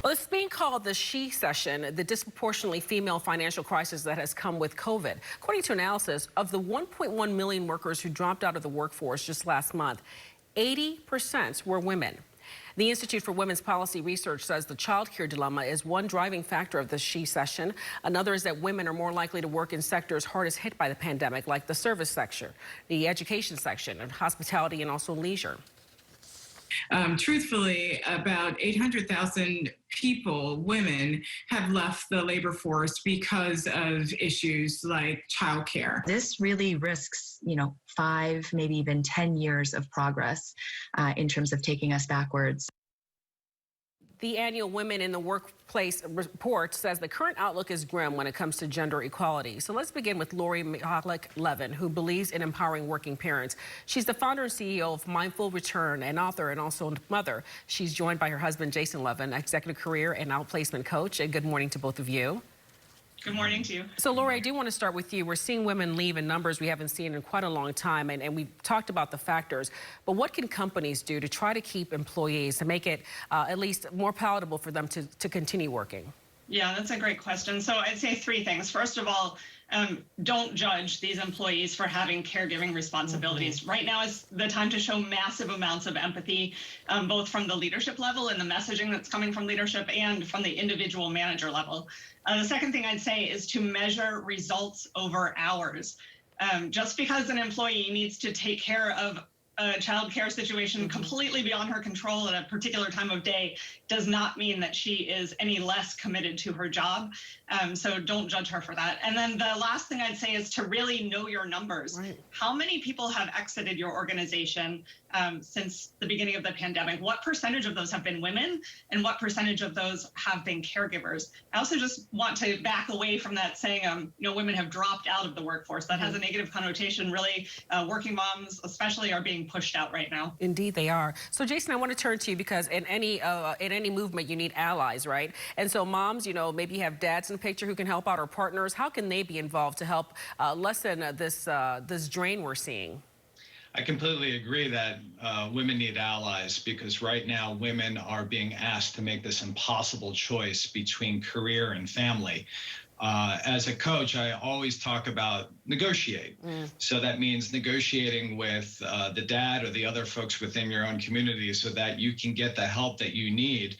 Well, it's being called the she-cession, the disproportionately female financial crisis that has come with COVID. According to analysis, of the 1.1 million workers who dropped out of the workforce just last month, 80% were women. The Institute for Women's Policy Research says the child care dilemma is one driving factor of the she-cession. Another is that women are more likely to work in sectors hardest hit by the pandemic, like the service sector, the education section, and hospitality, and also leisure. Truthfully, about 800,000 people, women, have left the labor force because of issues like childcare. This really risks, 5, maybe even 10 years of progress in terms of taking us backwards. The annual Women in the Workplace report says the current outlook is grim when it comes to gender equality. So let's begin with Mihalich-Levin, who believes in empowering working parents. She's the founder and CEO of Mindful Return, an author and also mother. She's joined by her husband, Jason Levin, executive career and outplacement coach. And good morning to both of you. Good morning to you. So, Lori, I do want to start with you. We're seeing women leave in numbers we haven't seen in quite a long time, and we've talked about the factors. But what can companies do to try to keep employees, to make it at least more palatable for them to continue working? Yeah, that's a great question. So I'd say 3 things. First of all, don't judge these employees for having caregiving responsibilities. Right now is the time to show massive amounts of empathy, both from the leadership level and the messaging that's coming from leadership and from the individual manager level. The second thing I'd say is to measure results over hours. Just because an employee needs to take care of a child care situation completely beyond her control at a particular time of day does not mean that she is any less committed to her job. So don't judge her for that. And then the last thing I'd say is to really know your numbers. Right. How many people have exited your organization since the beginning of the pandemic? What percentage of those have been women, and what percentage of those have been caregivers? I also just want to back away from that saying, women have dropped out of the workforce. That has a negative connotation. Really, working moms especially are being pushed out right now. Indeed, they are. So, Jason, I want to turn to you because in any movement, you need allies, right? And so, moms, maybe you have dads in the picture who can help out, or partners. How can they be involved to help lessen this drain we're seeing? I completely agree that women need allies, because right now women are being asked to make this impossible choice between career and family. As a coach, I always talk about negotiate. So that means negotiating with the dad or the other folks within your own community so that you can get the help that you need.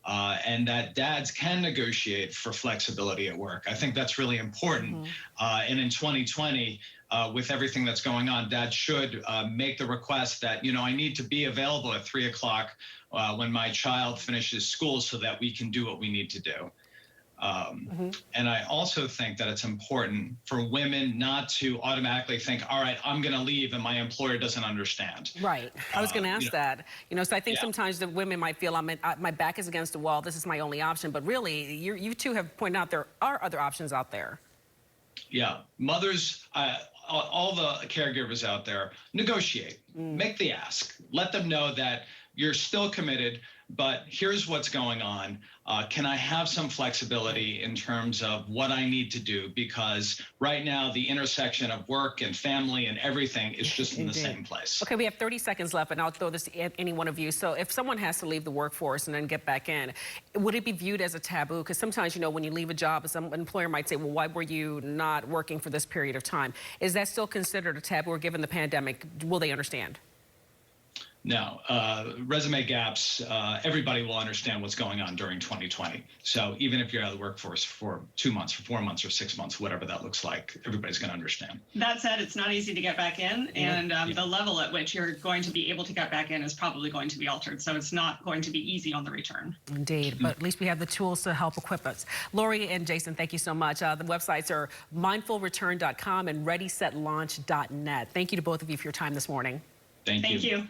And that dads can negotiate for flexibility at work. I think that's really important. And in 2020, with everything that's going on, dads should make the request that, I need to be available at 3 o'clock when my child finishes school so that we can do what we need to do. And I also think that it's important for women not to automatically think, all right, I'm going to leave and my employer doesn't understand. Right. I was going to ask that. So I think sometimes the women might feel my back is against the wall. This is my only option. But really, you two have pointed out there are other options out there. Yeah. Mothers, all the caregivers out there, negotiate. Make the ask. Let them know that you're still committed, but here's what's going on. Can I have some flexibility in terms of what I need to do? Because right now, the intersection of work and family and everything is just in the same place. Okay, we have 30 seconds left, and I'll throw this to any one of you. So if someone has to leave the workforce and then get back in, would it be viewed as a taboo? Because sometimes, when you leave a job, some employer might say, well, why were you not working for this period of time? Is that still considered a taboo, or given the pandemic, will they understand? No, resume gaps, everybody will understand what's going on during 2020. So even if you're out of the workforce for 2 months, for 4 months, or 6 months, whatever that looks like, everybody's going to understand. That said, it's not easy to get back in, and the level at which you're going to be able to get back in is probably going to be altered. So it's not going to be easy on the return. Indeed, but at least we have the tools to help equip us. Lori and Jason, thank you so much. The websites are mindfulreturn.com and readysetlaunch.net. Thank you to both of you for your time this morning. Thank you. Thank you.